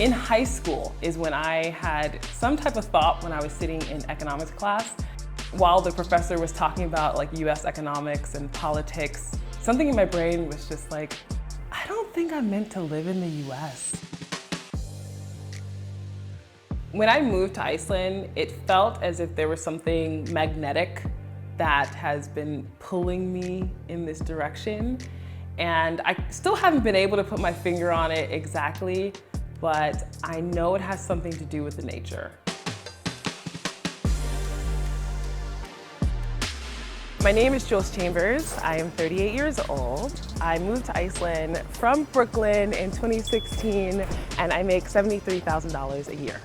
In high school is when I had some type of thought when I was sitting in economics class. While the professor was talking about like US economics and politics, something in my brain was just like, I don't think I'm meant to live in the US. When I moved to Iceland, it felt as if there was something magnetic that has been pulling me in this direction. And I still haven't been able to put my finger on it exactly, but I know it has something to do with the nature. My name is Jules Chambers. I am 38 years old. I moved to Iceland from Brooklyn in 2016, and I make $73,000 a year.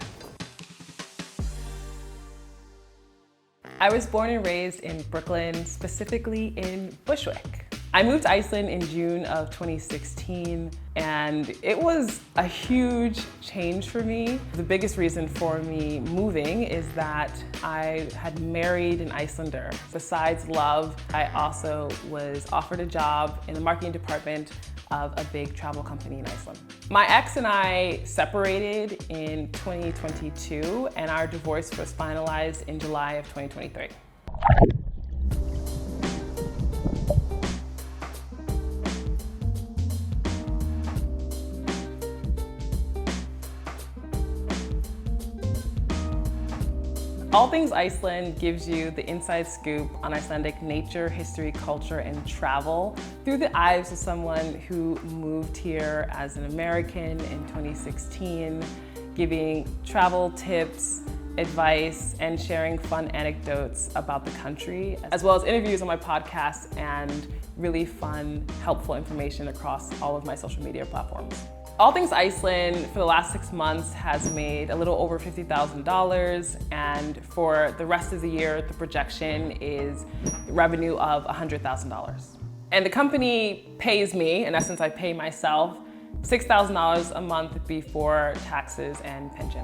I was born and raised in Brooklyn, specifically in Bushwick. I moved to Iceland in June of 2016, and it was a huge change for me. The biggest reason for me moving is that I had married an Icelander. Besides love, I also was offered a job in the marketing department of a big travel company in Iceland. My ex and I separated in 2022, and our divorce was finalized in July of 2023. All Things Iceland gives you the inside scoop on Icelandic nature, history, culture, and travel through the eyes of someone who moved here as an American in 2016, giving travel tips, advice, and sharing fun anecdotes about the country, as well as interviews on my podcast and really fun, helpful information across all of my social media platforms. All Things Iceland for the last 6 months has made a little over $50,000, and for the rest of the year, the projection is revenue of $100,000. And the company pays me, in essence I pay myself, $6,000 a month before taxes and pension.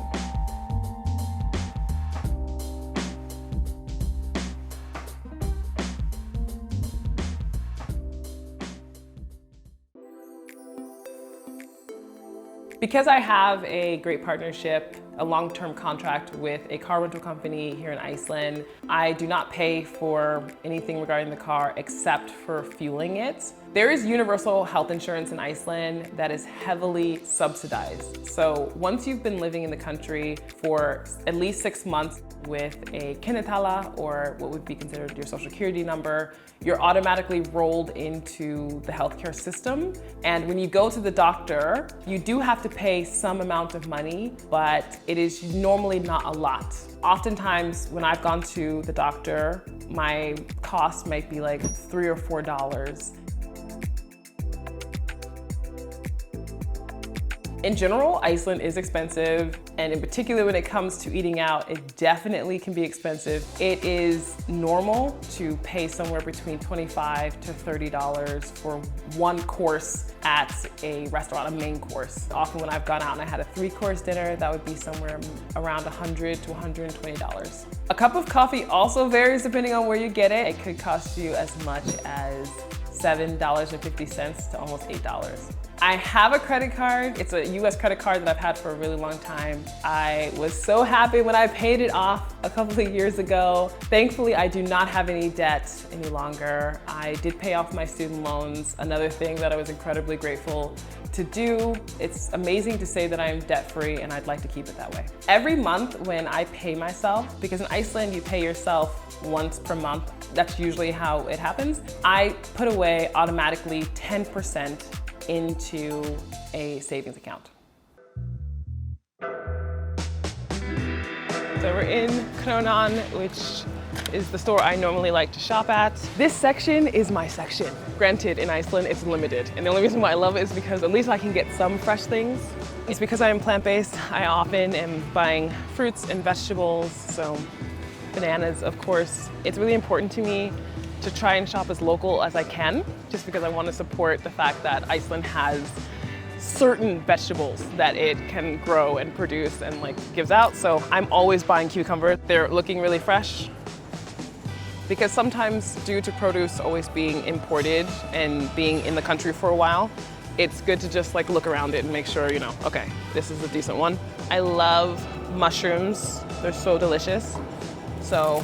Because I have a great partnership, a long-term contract with a car rental company here in Iceland, I do not pay for anything regarding the car except for fueling it. There is universal health insurance in Iceland that is heavily subsidized. So once you've been living in the country for at least 6 months with a kennitala, or what would be considered your social security number, you're automatically rolled into the healthcare system. And when you go to the doctor, you do have to pay some amount of money, but it is normally not a lot. Oftentimes, when I've gone to the doctor, my cost might be like $3 or $4. In general, Iceland is expensive, and in particular when it comes to eating out, it definitely can be expensive. It is normal to pay somewhere between $25 to $30 for one course at a restaurant, a main course. Often when I've gone out and I had a 3-course dinner, that would be somewhere around $100 to $120. A cup of coffee also varies depending on where you get it. It could cost you as much as $7.50 to almost $8. I have a credit card. It's a US credit card that I've had for a really long time. I was so happy when I paid it off a couple of years ago. Thankfully, I do not have any debt any longer. I did pay off my student loans, another thing that I was incredibly grateful to do. It's amazing to say that I am debt-free, and I'd like to keep it that way. Every month when I pay myself, because in Iceland you pay yourself once per month, that's usually how it happens, I put away automatically 10% into a savings account. So we're in Kronan, which is the store I normally like to shop at. This section is my section. Granted, in Iceland, it's limited. And the only reason why I love it is because at least I can get some fresh things. It's because I am plant-based. I often am buying fruits and vegetables, so bananas, of course. It's really important to me to try and shop as local as I can, just because I want to support the fact that Iceland has certain vegetables that it can grow and produce and gives out. So I'm always buying cucumber. They're looking really fresh, because sometimes due to produce always being imported and being in the country for a while, it's good to just like look around it and make sure, you know, okay, this is a decent one. I love mushrooms. They're so delicious. So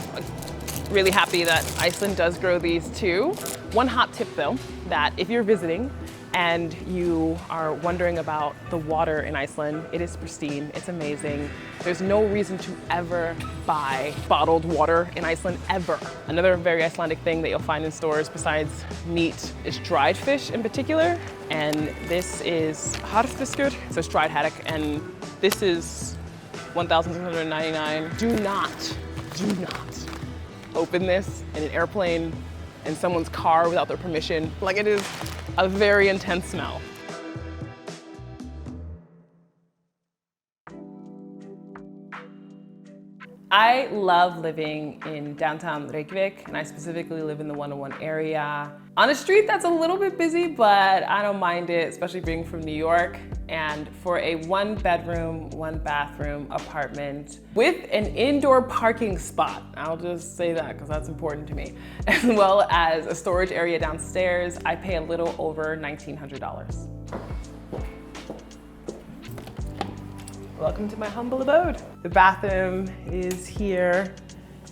really happy that Iceland does grow these too. One hot tip though, that if you're visiting and you are wondering about the water in Iceland, it is pristine, it's amazing. There's no reason to ever buy bottled water in Iceland, ever. Another very Icelandic thing that you'll find in stores besides meat is dried fish in particular. And this is harðfiskur, so it's dried haddock, and this is 1,699. Do not open this in an airplane, in someone's car without their permission. Like, it is a very intense smell. I love living in downtown Reykjavik, and I specifically live in the 101 area. On a street that's a little bit busy, but I don't mind it, especially being from New York. And for a 1-bedroom, 1-bathroom apartment with an indoor parking spot, I'll just say that because that's important to me, as well as a storage area downstairs, I pay a little over $1,900. Welcome to my humble abode. The bathroom is here.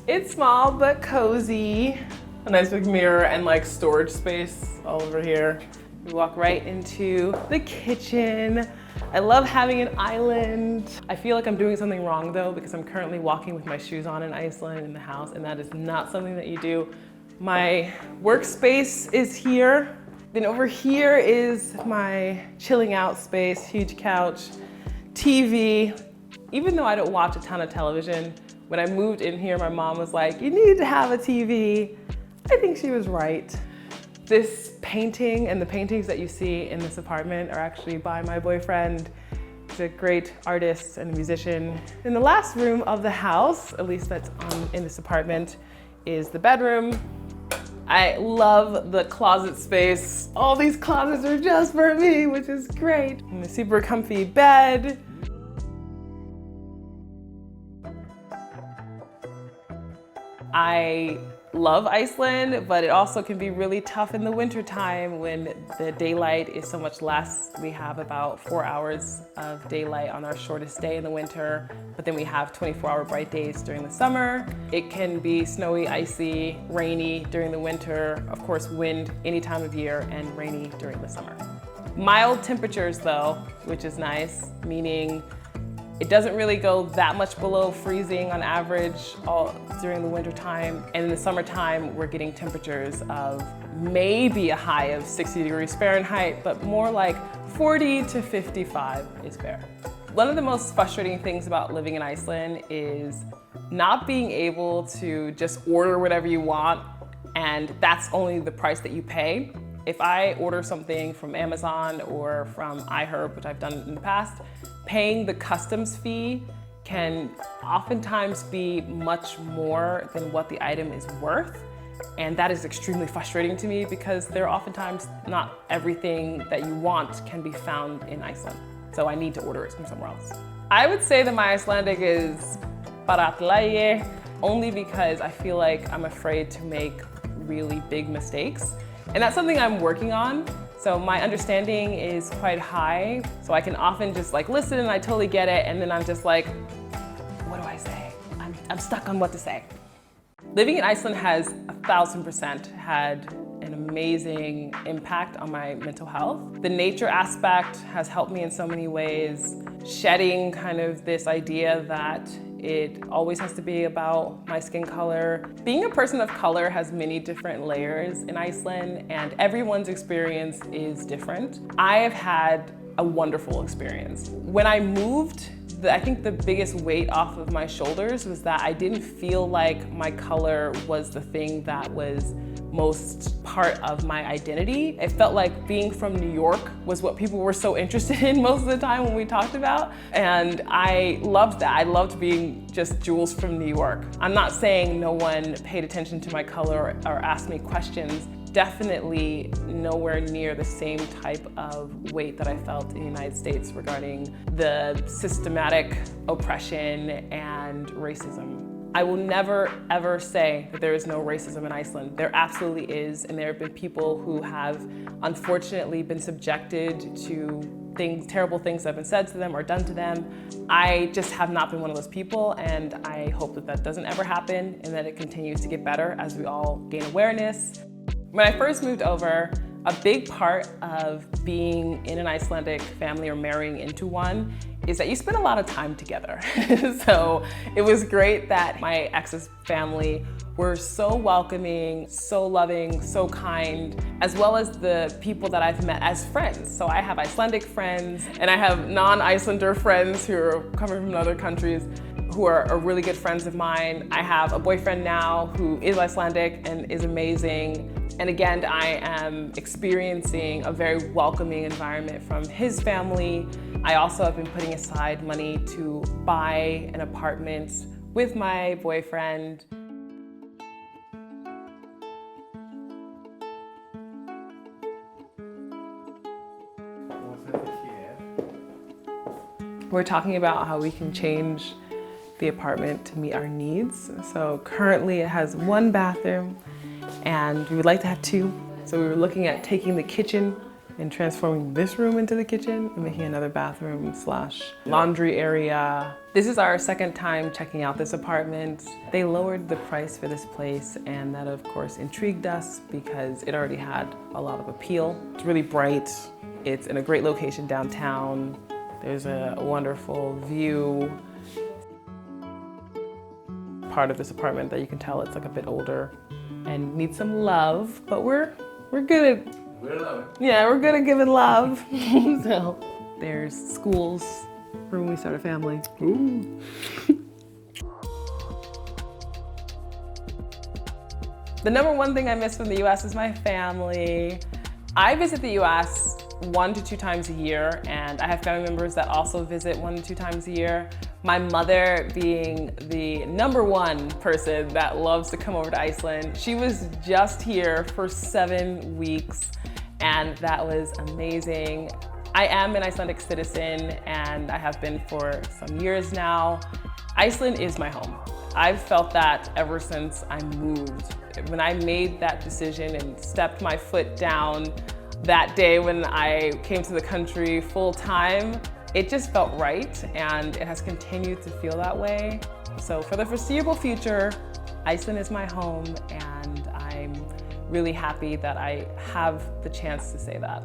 It's small but cozy. A nice big mirror and like storage space all over here. We walk right into the kitchen. I love having an island. I feel like I'm doing something wrong though, because I'm currently walking with my shoes on in Iceland in the house, and that is not something that you do. My workspace is here. Then over here is my chilling out space, huge couch. TV. Even though I don't watch a ton of television, when I moved in here, my mom was like, you need to have a TV. I think she was right. This painting and the paintings that you see in this apartment are actually by my boyfriend. He's a great artist and musician. In the last room of the house, at least that's in this apartment, is the bedroom. I love the closet space. All these closets are just for me, which is great. And a super comfy bed. I love Iceland, but it also can be really tough in the wintertime when the daylight is so much less. We have about 4 hours of daylight on our shortest day in the winter, but then we have 24-hour bright days during the summer. It can be snowy, icy, rainy during the winter, of course wind any time of year, and rainy during the summer. Mild temperatures though, which is nice, meaning it doesn't really go that much below freezing on average during the winter time. And in the summertime, we're getting temperatures of maybe a high of 60 degrees Fahrenheit, but more like 40 to 55 is fair. One of the most frustrating things about living in Iceland is not being able to just order whatever you want, and that's only the price that you pay. If I order something from Amazon or from iHerb, which I've done in the past, paying the customs fee can oftentimes be much more than what the item is worth. And that is extremely frustrating to me because there are oftentimes not everything that you want can be found in Iceland. So I need to order it from somewhere else. I would say that my Icelandic is bara allt í lagi, only because I feel like I'm afraid to make really big mistakes. And that's something I'm working on. So my understanding is quite high. So I can often just like listen and I totally get it. And then I'm just like, what do I say? I'm stuck on what to say. Living in Iceland has 1,000% had an amazing impact on my mental health. The nature aspect has helped me in so many ways, shedding kind of this idea that it always has to be about my skin color. Being a person of color has many different layers in Iceland, and everyone's experience is different. I have had a wonderful experience. When I moved, I think the biggest weight off of my shoulders was that I didn't feel like my color was the thing that was most part of my identity. It felt like being from New York was what people were so interested in most of the time when we talked about. And I loved that. I loved being just Jules from New York. I'm not saying no one paid attention to my color or asked me questions. Definitely nowhere near the same type of weight that I felt in the United States regarding the systematic oppression and racism. I will never, ever say that there is no racism in Iceland. There absolutely is, and there have been people who have unfortunately been subjected to terrible things that have been said to them or done to them. I just have not been one of those people, and I hope that that doesn't ever happen and that it continues to get better as we all gain awareness. When I first moved over, a big part of being in an Icelandic family or marrying into one is that you spend a lot of time together. So it was great that my ex's family were so welcoming, so loving, so kind, as well as the people that I've met as friends. So I have Icelandic friends and I have non-Icelander friends who are coming from other countries who are really good friends of mine. I have a boyfriend now who is Icelandic and is amazing. And again, I am experiencing a very welcoming environment from his family. I also have been putting aside money to buy an apartment with my boyfriend. We're talking about how we can change the apartment to meet our needs. So currently it has one bathroom and we would like to have two. So we were looking at taking the kitchen and transforming this room into the kitchen and making another bathroom / laundry area. This is our second time checking out this apartment. They lowered the price for this place, and that of course intrigued us because it already had a lot of appeal. It's really bright. It's in a great location downtown. There's a wonderful view. Part of this apartment that you can tell it's like a bit older and needs some love, but we're good at we're good at giving love. So there's schools for when we start a family. Ooh. The number one thing I miss from the US is my family. I visit the US 1 to 2 times a year, and I have family members that also visit 1 to 2 times a year. My mother being the number one person that loves to come over to Iceland. She was just here for 7 weeks, and that was amazing. I am an Icelandic citizen, and I have been for some years now. Iceland is my home. I've felt that ever since I moved. When I made that decision and stepped my foot down that day when I came to the country full time, it just felt right, and it has continued to feel that way. So for the foreseeable future, Iceland is my home, and I'm really happy that I have the chance to say that.